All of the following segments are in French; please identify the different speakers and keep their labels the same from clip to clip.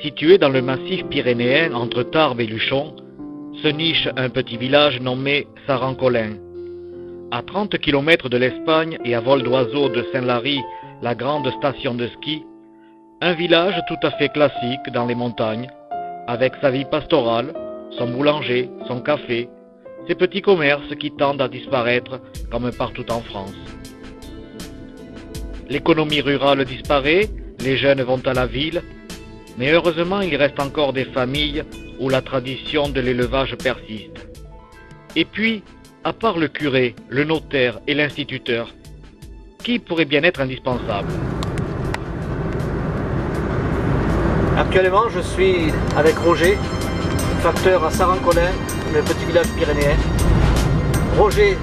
Speaker 1: Situé dans le massif pyrénéen entre Tarbes et Luchon, se niche un petit village nommé Sarancolin. À 30 km de l'Espagne et à vol d'oiseau de Saint-Lary, la grande station de ski, un village tout à fait classique dans les montagnes, avec sa vie pastorale, son boulanger, son café, ses petits commerces qui tendent à disparaître comme partout en France. L'économie rurale disparaît, les jeunes vont à la ville, mais heureusement il reste encore des familles où la tradition de l'élevage persiste. Et puis, à part le curé, le notaire et l'instituteur, qui pourrait bien être indispensable?
Speaker 2: Actuellement, je suis avec Roger, facteur à Sarancolin, le petit village pyrénéen. Roger,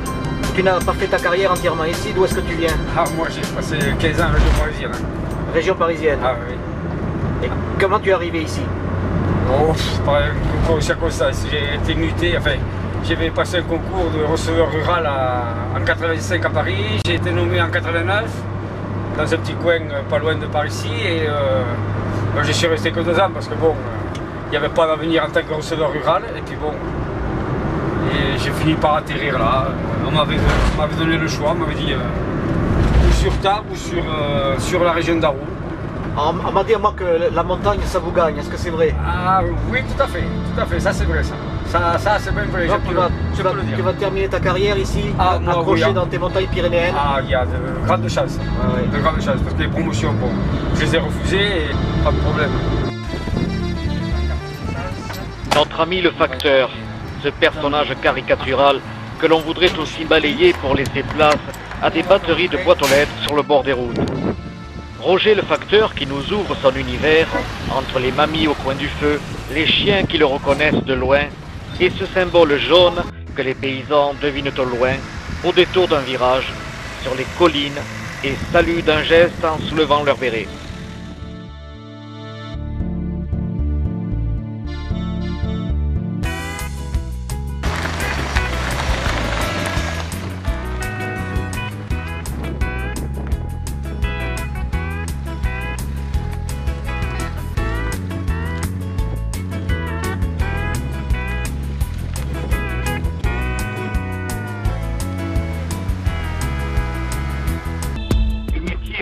Speaker 2: tu n'as pas fait ta carrière entièrement ici, d'où est-ce que tu viens?
Speaker 3: Ah, moi j'ai passé 15 ans en région parisienne.
Speaker 2: Région parisienne.
Speaker 3: Ah oui.
Speaker 2: Et comment tu es arrivé ici?
Speaker 3: Oh, par un concours de circonstances. J'ai été muté, enfin, j'avais passé un concours de receveur rural en 85 à Paris. J'ai été nommé en 89 dans un petit coin pas loin de par ici. Et moi, je suis resté que 2 ans parce que bon, il n'y avait pas d'avenir en tant que receveur rural. Et puis bon, et j'ai fini par atterrir là. On m'avait donné le choix, on m'avait dit ou sur Tarbes ou sur la région d'Arroux.
Speaker 2: On m'a dit à moi que la montagne ça vous gagne, est-ce que c'est vrai?
Speaker 3: Ah oui, tout à fait, ça c'est vrai ça. Ça c'est bien vrai,
Speaker 2: donc tu vas terminer ta carrière ici, accroché oui, dans tes montagnes pyrénéennes?
Speaker 3: Ah, il y a de grandes chances, de grandes chances, parce que les promotions, bon, je les ai refusées et pas de problème.
Speaker 1: Notre ami le facteur, ce personnage caricatural que l'on voudrait aussi balayer pour laisser place à des batteries de boîtes aux lettres sur le bord des routes. Roger le facteur qui nous ouvre son univers entre les mamies au coin du feu, les chiens qui le reconnaissent de loin et ce symbole jaune que les paysans devinent au loin au détour d'un virage sur les collines et saluent d'un geste en soulevant leur béret.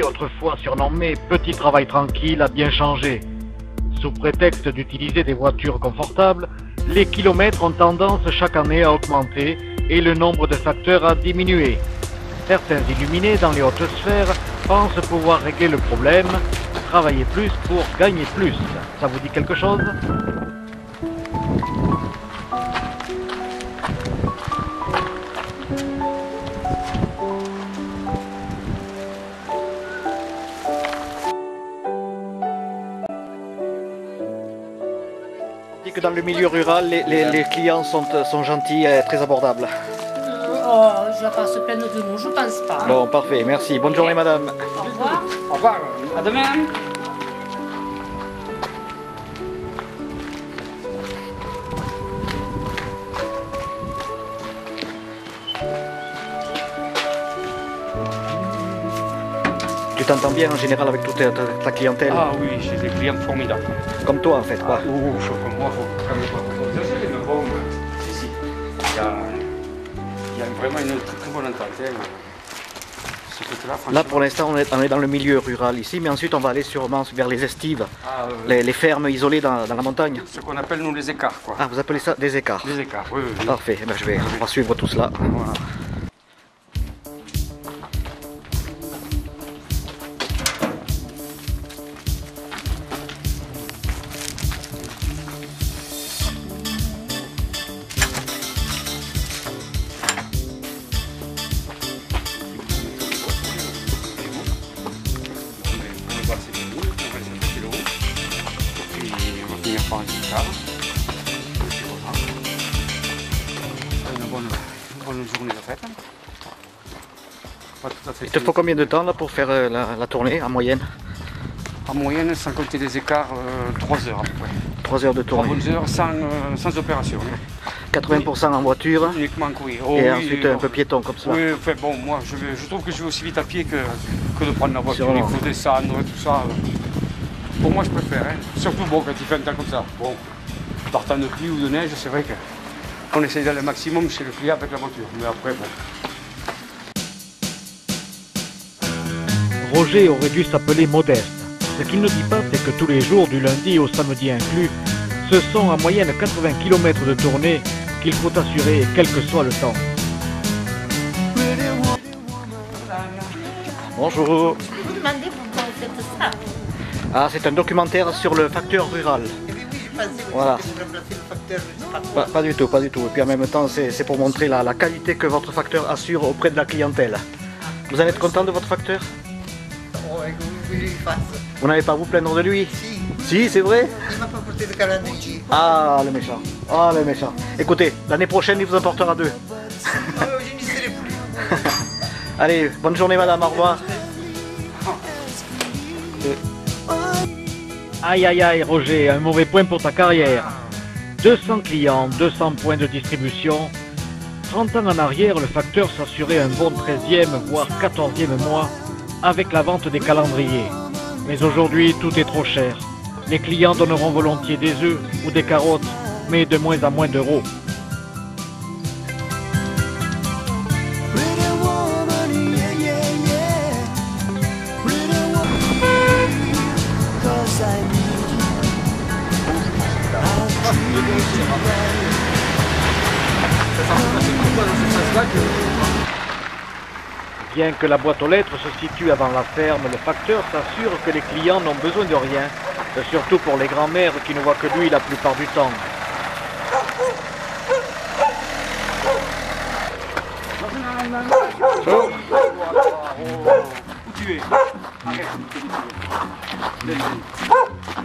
Speaker 1: Autrefois surnommé petit travail tranquille a bien changé. Sous prétexte d'utiliser des voitures confortables, les kilomètres ont tendance chaque année à augmenter et le nombre de facteurs a diminué. Certains illuminés dans les hautes sphères pensent pouvoir régler le problème, travailler plus pour gagner plus. Ça vous dit quelque chose? Que dans le milieu rural, les clients sont gentils et très abordables.
Speaker 4: Oh, je vais pas se plaindre de nous, je pense pas.
Speaker 1: Bon, parfait, merci. Bonne journée, madame.
Speaker 4: Au revoir.
Speaker 3: Au revoir, à demain.
Speaker 1: Tu t'entends bien en général avec toute ta clientèle?
Speaker 3: Ah oui, j'ai des clients formidables.
Speaker 1: Comme toi en fait, quoi.
Speaker 3: Ah, comme moi, faut quand même pas. Mais bon, si. Il y a vraiment une très bonne entente.
Speaker 1: Là pour l'instant on est dans le milieu rural ici, mais ensuite on va aller sûrement vers les estives, les fermes isolées dans la montagne.
Speaker 3: Ce qu'on appelle nous les écarts, quoi.
Speaker 1: Ah, vous appelez ça des écarts?
Speaker 3: Des écarts, oui.
Speaker 1: Parfait, ben, on va suivre tout cela.
Speaker 3: Voilà. Par un guitare. Une bonne journée de fête. Pas tout à fait.
Speaker 1: Il te faut combien de temps là pour faire la tournée en moyenne?
Speaker 3: En moyenne, sans compter les écarts, 3 heures à peu près.
Speaker 1: 3 heures de tournée.
Speaker 3: 3 bonnes heures sans opération.
Speaker 1: 80% en voiture.
Speaker 3: Uniquement, oui. Oh,
Speaker 1: et
Speaker 3: oui,
Speaker 1: ensuite un peu piéton comme ça.
Speaker 3: Oui, enfin, bon, moi je trouve que je vais aussi vite à pied que de prendre la voiture. Il faut descendre, tout ça. Pour moi, je préfère. Hein. Surtout bon, quand il fait un temps comme ça. Bon, partant de pluie ou de neige, c'est vrai qu'on essaye d'aller au maximum chez le client avec la voiture. Mais après, bon.
Speaker 1: Roger aurait dû s'appeler Modeste. Ce qu'il ne dit pas, c'est que tous les jours, du lundi au samedi inclus, ce sont en moyenne 80 km de tournée qu'il faut assurer, quel que soit le temps.
Speaker 2: Bonjour.
Speaker 4: Je peux vous demander pourquoi vous faites ça?
Speaker 2: Ah, c'est un documentaire sur le facteur rural. Voilà. Pas du tout, pas du tout. Et puis en même temps, c'est pour montrer la qualité que votre facteur assure auprès de la clientèle. Vous en êtes content de votre facteur? Vous n'avez pas à vous plaindre de lui? Si, c'est vrai?
Speaker 5: Il m'a pas porté de calendrier.
Speaker 2: Ah, le méchant. Ah, le méchant. Écoutez, l'année prochaine, il vous apportera 2.
Speaker 5: Je n'y serai plus.
Speaker 2: Allez, bonne journée, madame. Au revoir.
Speaker 1: Aïe aïe aïe Roger, un mauvais point pour ta carrière. 200 clients, 200 points de distribution. 30 ans en arrière, le facteur s'assurait un bon 13e, voire 14e mois avec la vente des calendriers. Mais aujourd'hui, tout est trop cher. Les clients donneront volontiers des œufs ou des carottes, mais de moins en moins d'euros. Bien que la boîte aux lettres se situe avant la ferme, le facteur s'assure que les clients n'ont besoin de rien, surtout pour les grands-mères qui ne voient que lui la plupart du temps.
Speaker 3: Où tu es? Arrête.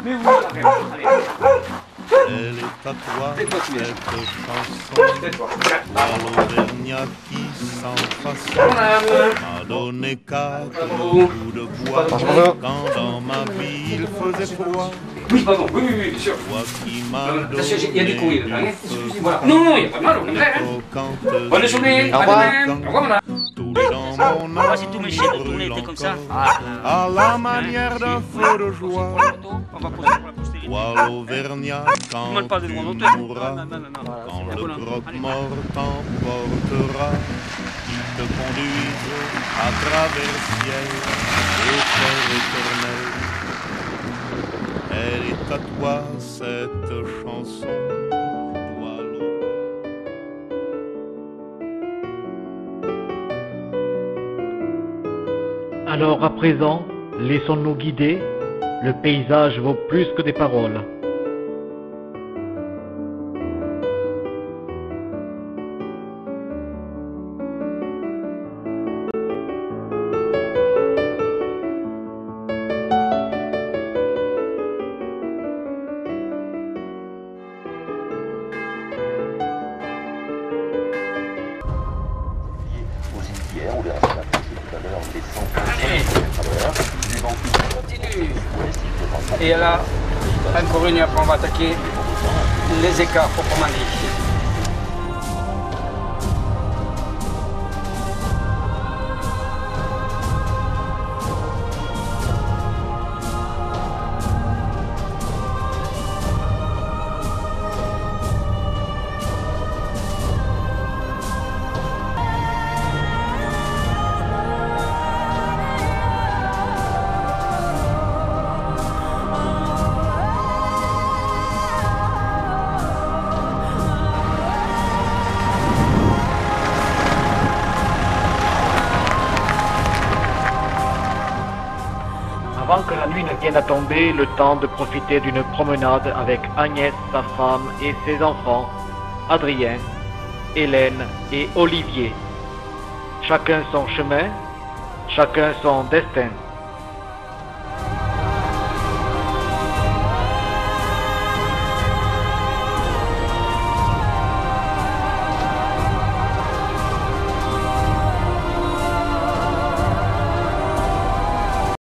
Speaker 3: Mais oui, arrête. Allez.
Speaker 6: Elle est à toi, cette chanson, à l'Auvergnat qui sans façon m'a donné 4 coups de bois quand dans ma vie il faisait froid.
Speaker 3: Oui, pardon, oui, bien sûr.
Speaker 6: Toi qui m'as
Speaker 3: Il y a du courrier dedans, hein.
Speaker 6: excusez-moi.
Speaker 3: Non, il n'y a pas de mal, au contraire. Bonne journée,
Speaker 2: au revoir.
Speaker 3: Au revoir, madame.
Speaker 6: Tous dans mon âme
Speaker 7: si tous mes chiens retournaient étaient comme ça.
Speaker 6: à la manière d'un feu de joie.
Speaker 7: On va poser pour la postérité.
Speaker 6: Toi l'Auvergnat quand
Speaker 7: Demande pas de
Speaker 6: tu
Speaker 7: mon auteur.
Speaker 6: mourras,
Speaker 7: Non.
Speaker 6: quand le croque-mort t'emportera, il te conduise à travers ciel et terre éternelle. Elle est à toi cette chanson, toi l'auteur.
Speaker 1: Alors à présent, laissons-nous guider. Le paysage vaut plus que des paroles.
Speaker 3: Continue. Et là, encore une, après on va attaquer les écarts proprement dit.
Speaker 1: Avant que la nuit ne vienne à tomber, le temps de profiter d'une promenade avec Agnès, sa femme et ses enfants, Adrien, Hélène et Olivier. Chacun son chemin, chacun son destin.